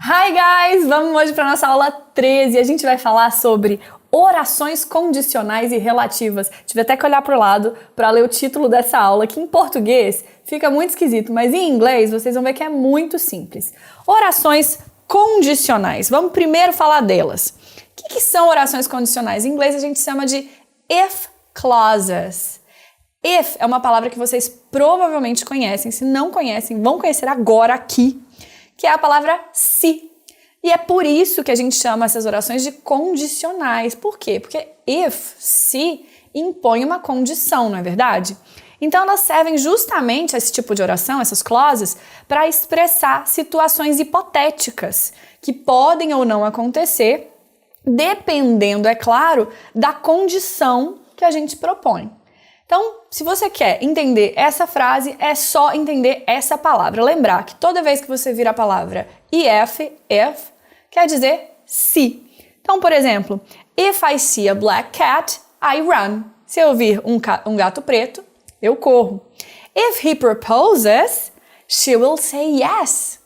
Hi guys! Vamos hoje para nossa aula 13 e a gente vai falar sobre orações condicionais e relativas. Tive até que olhar para o lado para ler o título dessa aula, que em português fica muito esquisito, mas em inglês vocês vão ver que é muito simples. Orações condicionais. Vamos primeiro falar delas. O que são orações condicionais? Em inglês a gente chama de if clauses. If é uma palavra que vocês provavelmente conhecem. Se não conhecem, vão conhecer agora aqui, que é a palavra se. E é por isso que a gente chama essas orações de condicionais. Por quê? Porque if, se, impõe uma condição, não é verdade? Então elas servem justamente, esse tipo de oração, essas clauses, para expressar situações hipotéticas que podem ou não acontecer, dependendo, é claro, da condição que a gente propõe. Então, se você quer entender essa frase, é só entender essa palavra. Lembrar que toda vez que você vira a palavra if, quer dizer se. Então, por exemplo, if I see a black cat, I run. Se eu vir um gato preto, eu corro. If he proposes, she will say yes.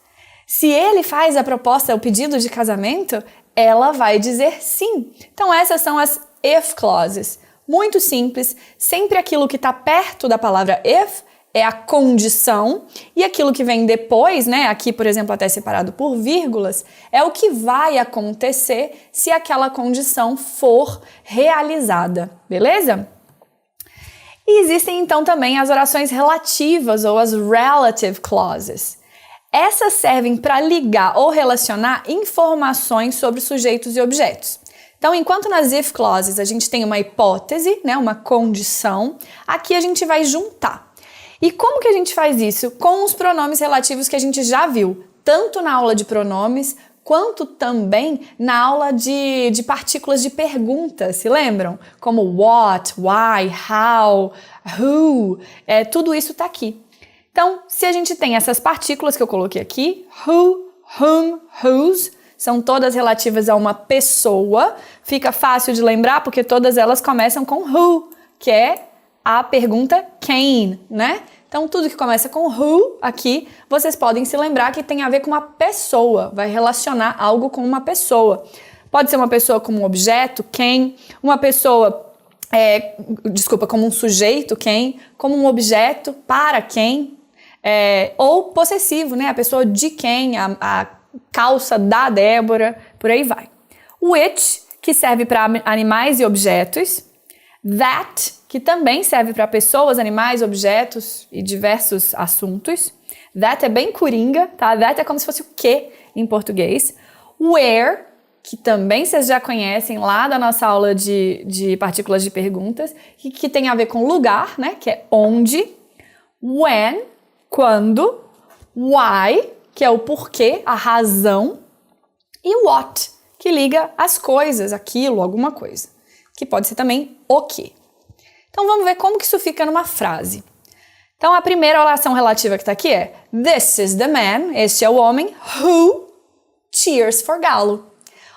Se ele faz a proposta, o pedido de casamento, ela vai dizer sim. Então, essas são as if clauses. Muito simples, sempre aquilo que está perto da palavra if é a condição e aquilo que vem depois, né, aqui, por exemplo, até separado por vírgulas, é o que vai acontecer se aquela condição for realizada, beleza? E existem então também as orações relativas ou as relative clauses. Essas servem para ligar ou relacionar informações sobre sujeitos e objetos. Então, enquanto nas if clauses a gente tem uma hipótese, né, uma condição, aqui a gente vai juntar. E como que a gente faz isso? Com os pronomes relativos que a gente já viu, tanto na aula de pronomes, quanto também na aula de partículas de pergunta, se lembram? Como what, why, how, who, tudo isso está aqui. Então, se a gente tem essas partículas que eu coloquei aqui, who, whom, whose, são todas relativas a uma pessoa, fica fácil de lembrar porque todas elas começam com who, que é a pergunta quem, né? Então, tudo que começa com who aqui, vocês podem se lembrar que tem a ver com uma pessoa, vai relacionar algo com uma pessoa. Pode ser uma pessoa como um objeto, quem, uma pessoa, como um sujeito, quem, como um objeto, para quem, ou possessivo, né? A pessoa de quem, a calça da Débora, por aí vai. Which, que serve para animais e objetos. That, que também serve para pessoas, animais, objetos e diversos assuntos. That é bem coringa, tá? That é como se fosse o que em português. Where, que também vocês já conhecem lá da nossa aula de partículas de perguntas, que tem a ver com lugar, né? Que é onde. When, quando. Why, que é o porquê, a razão, e what, que liga as coisas, aquilo, alguma coisa, que pode ser também o que. Então vamos ver como que isso fica numa frase. Então a primeira oração relativa que está aqui é This is the man, este é o homem, who cheers for Galo.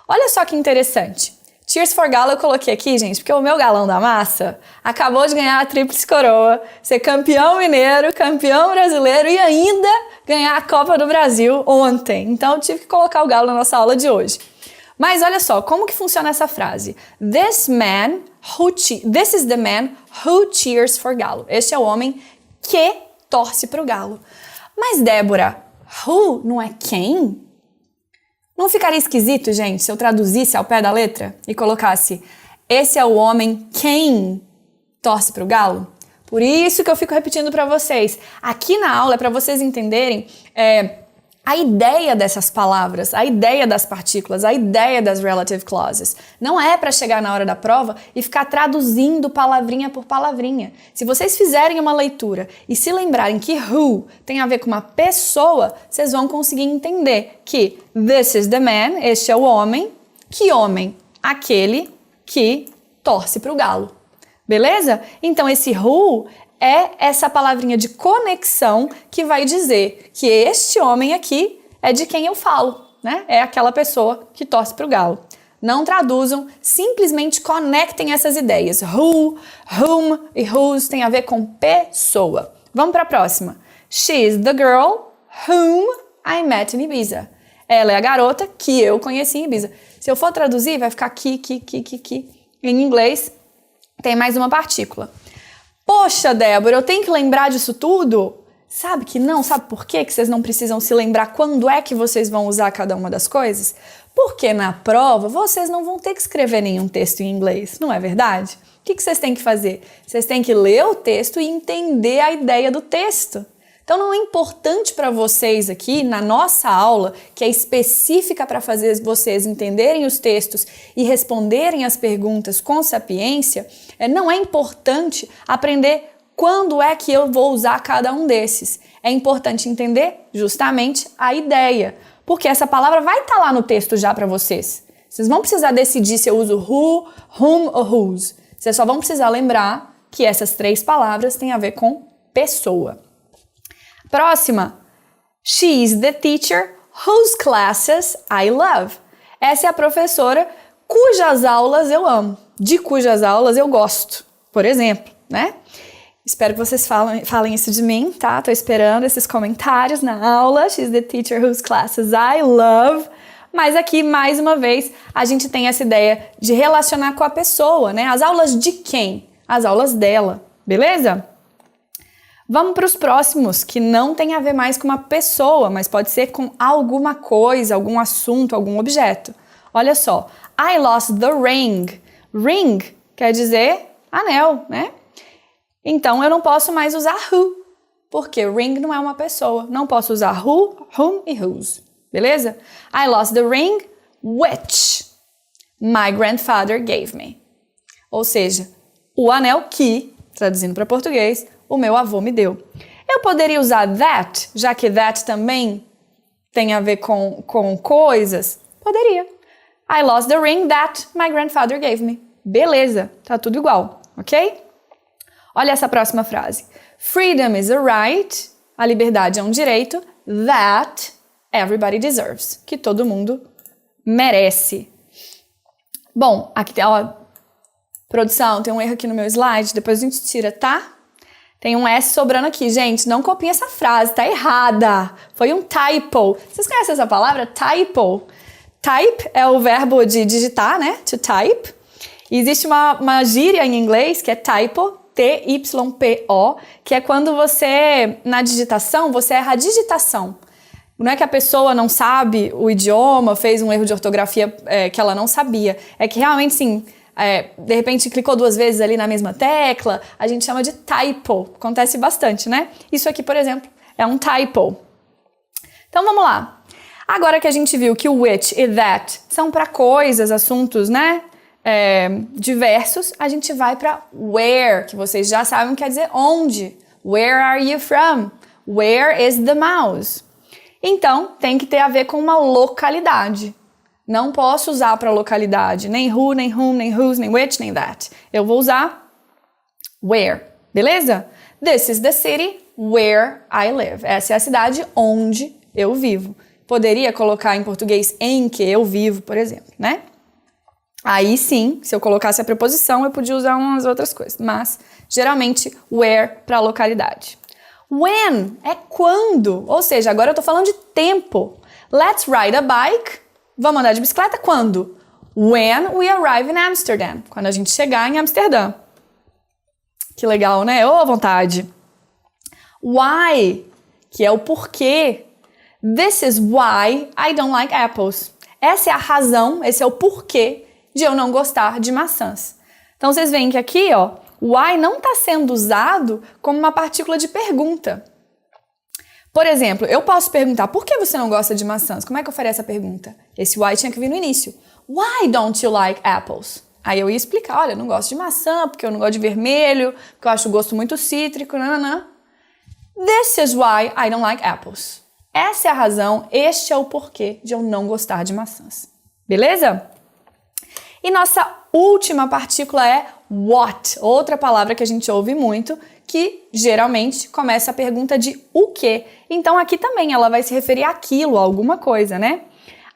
Olha só que interessante. Cheers for Galo eu coloquei aqui, gente, porque o meu galão da massa acabou de ganhar a tríplice coroa, ser campeão mineiro, campeão brasileiro e ainda ganhar a Copa do Brasil ontem. Então eu tive que colocar o Galo na nossa aula de hoje. Mas olha só, como que funciona essa frase? This is the man who cheers for Galo. Este é o homem que torce para o Galo. Mas Débora, who não é quem? Não ficaria esquisito, gente, se eu traduzisse ao pé da letra e colocasse esse é o homem quem torce para o Galo? Por isso que eu fico repetindo para vocês. Aqui na aula é para vocês entenderem a ideia dessas palavras, a ideia das partículas, a ideia das relative clauses. Não é para chegar na hora da prova e ficar traduzindo palavrinha por palavrinha. Se vocês fizerem uma leitura e se lembrarem que who tem a ver com uma pessoa, vocês vão conseguir entender que this is the man, este é o homem. Que homem? Aquele que torce para o Galo. Beleza? Então esse who é essa palavrinha de conexão que vai dizer que este homem aqui é de quem eu falo, né? É aquela pessoa que torce para o Galo. Não traduzam, simplesmente conectem essas ideias. Who, whom e whose tem a ver com pessoa. Vamos para a próxima. She's the girl whom I met in Ibiza. Ela é a garota que eu conheci em Ibiza. Se eu for traduzir, vai ficar que. Em inglês, tem mais uma partícula. Poxa, Débora, eu tenho que lembrar disso tudo? Sabe que não? Sabe por quê que vocês não precisam se lembrar quando é que vocês vão usar cada uma das coisas? Porque na prova vocês não vão ter que escrever nenhum texto em inglês, não é verdade? O que vocês têm que fazer? Vocês têm que ler o texto e entender a ideia do texto. Então não é importante para vocês aqui, na nossa aula, que é específica para fazer vocês entenderem os textos e responderem as perguntas com sapiência, não é importante aprender quando é que eu vou usar cada um desses. É importante entender justamente a ideia, porque essa palavra vai estar lá no texto já para vocês. Vocês vão precisar decidir se eu uso who, whom ou whose. Vocês só vão precisar lembrar que essas 3 palavras têm a ver com pessoa. Próxima. She is the teacher whose classes I love. Essa é a professora cujas aulas eu amo, de cujas aulas eu gosto, por exemplo, né? Espero que vocês falem isso de mim, tá? Tô esperando esses comentários na aula. She's the teacher whose classes I love. Mas aqui, mais uma vez, a gente tem essa ideia de relacionar com a pessoa, né? As aulas de quem? As aulas dela, beleza? Vamos para os próximos, que não tem a ver mais com uma pessoa, mas pode ser com alguma coisa, algum assunto, algum objeto. Olha só, I lost the ring. Ring quer dizer anel, né? Então eu não posso mais usar who, porque ring não é uma pessoa. Não posso usar who, whom e whose, beleza? I lost the ring which my grandfather gave me. Ou seja, o anel que, traduzindo para português, o meu avô me deu. Eu poderia usar that, já que that também tem a ver com coisas? Poderia. I lost the ring that my grandfather gave me. Beleza, tá tudo igual, ok? Olha essa próxima frase. Freedom is a right, a liberdade é um direito, that everybody deserves, que todo mundo merece. Bom, aqui tem, ó, produção, tem um erro aqui no meu slide, depois a gente tira, tá? Tem um S sobrando aqui, gente, não copiem essa frase, tá errada. Foi um typo. Vocês conhecem essa palavra? Typo. Type é o verbo de digitar, né? To type. E existe uma gíria em inglês que é typo, T-Y-P-O, que é quando você, na digitação, você erra a digitação. Não é que a pessoa não sabe o idioma, fez um erro de ortografia que ela não sabia. É que realmente, sim, de repente clicou 2 vezes ali na mesma tecla, a gente chama de typo. Acontece bastante, né? Isso aqui, por exemplo, é um typo. Então vamos lá. Agora que a gente viu que o which e that são para coisas, assuntos, né? Diversos, a gente vai para where, que vocês já sabem quer dizer onde. Where are you from? Where is the mouse? Então, tem que ter a ver com uma localidade. Não posso usar para localidade, nem who, nem whom, nem whose, nem which, nem that. Eu vou usar where, beleza? This is the city where I live. Essa é a cidade onde eu vivo. Poderia colocar em português em que eu vivo, por exemplo, né? Aí sim, se eu colocasse a preposição, eu podia usar umas outras coisas. Mas, geralmente, where para localidade. When é quando. Ou seja, agora eu tô falando de tempo. Let's ride a bike. Vamos andar de bicicleta quando? When we arrive in Amsterdam. Quando a gente chegar em Amsterdã. Que legal, né? Ô, vontade. Why, que é o porquê. This is why I don't like apples. Essa é a razão, esse é o porquê de eu não gostar de maçãs. Então, vocês veem que aqui, ó, why não está sendo usado como uma partícula de pergunta. Por exemplo, eu posso perguntar, por que você não gosta de maçãs? Como é que eu faria essa pergunta? Esse why tinha que vir no início. Why don't you like apples? Aí eu ia explicar, olha, eu não gosto de maçã, porque eu não gosto de vermelho, porque eu acho o gosto muito cítrico, nananã. This is why I don't like apples. Essa é a razão, este é o porquê de eu não gostar de maçãs. Beleza? E nossa última partícula é what, outra palavra que a gente ouve muito, que geralmente começa a pergunta de o quê. Então aqui também ela vai se referir àquilo, a alguma coisa, né?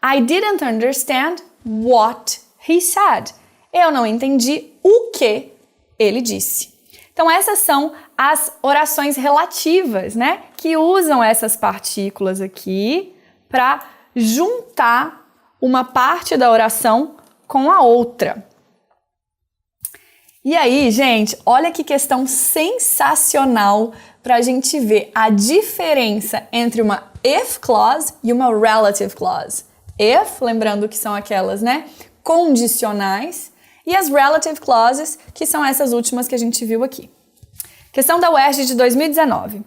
I didn't understand what he said. Eu não entendi o que ele disse. Então essas são as orações relativas, né? Que usam essas partículas aqui para juntar uma parte da oração com a outra. E aí, gente, olha que questão sensacional para a gente ver a diferença entre uma if clause e uma relative clause. If, lembrando que são aquelas, né, condicionais, e as relative clauses, que são essas últimas que a gente viu aqui. Questão da UERJ de 2019.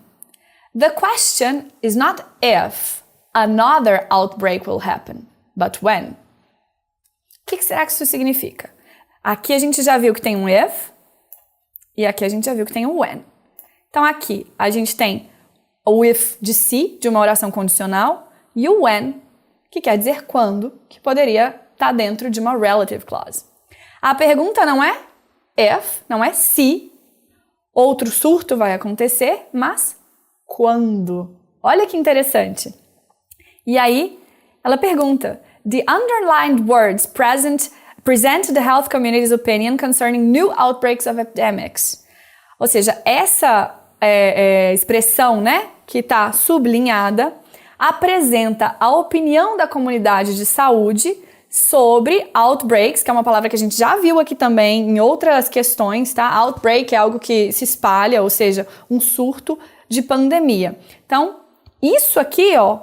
The question is not if another outbreak will happen, but when. O que será que isso significa? Aqui a gente já viu que tem um if e aqui a gente já viu que tem um when. Então aqui a gente tem o if de se, de uma oração condicional, e o when, que quer dizer quando, que poderia estar dentro de uma relative clause. A pergunta não é if, não é se outro surto vai acontecer, mas quando. Olha que interessante. E aí ela pergunta: The underlined words present the health community's opinion concerning new outbreaks of epidemics. Ou seja, essa expressão, né, que está sublinhada, apresenta a opinião da comunidade de saúde sobre outbreaks, que é uma palavra que a gente já viu aqui também em outras questões, tá? Outbreak é algo que se espalha, ou seja, um surto de pandemia. Então, isso aqui, ó,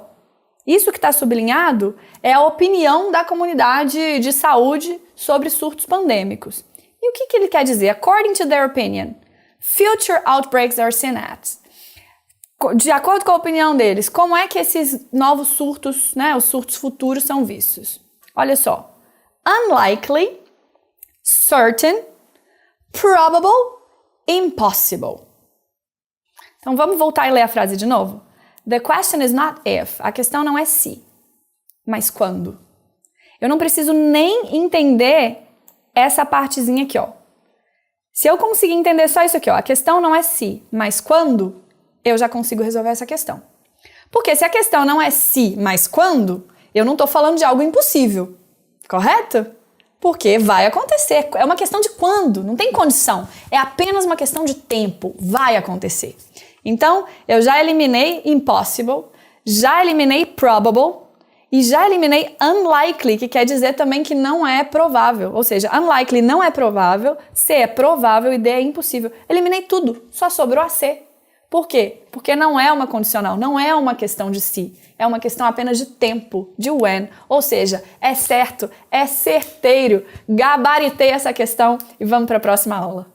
isso que está sublinhado é a opinião da comunidade de saúde sobre surtos pandêmicos. E o que ele quer dizer? According to their opinion, future outbreaks are seen at. De acordo com a opinião deles, como é que esses novos surtos, né, os surtos futuros são vistos? Olha só. Unlikely, certain, probable, impossible. Então vamos voltar e ler a frase de novo? The question is not if. A questão não é se, mas quando. Eu não preciso nem entender essa partezinha aqui, ó. Se eu conseguir entender só isso aqui, ó, a questão não é se, mas quando, eu já consigo resolver essa questão. Porque se a questão não é se, mas quando, eu não estou falando de algo impossível, correto? Porque vai acontecer. É uma questão de quando, não tem condição. É apenas uma questão de tempo, vai acontecer. Então, eu já eliminei impossible, já eliminei probable e já eliminei unlikely, que quer dizer também que não é provável. Ou seja, unlikely não é provável, C é provável e D é impossível. Eliminei tudo, só sobrou a C. Por quê? Porque não é uma condicional, não é uma questão de se, é uma questão apenas de tempo, de when. Ou seja, é certo, é certeiro. Gabaritei essa questão e vamos para a próxima aula.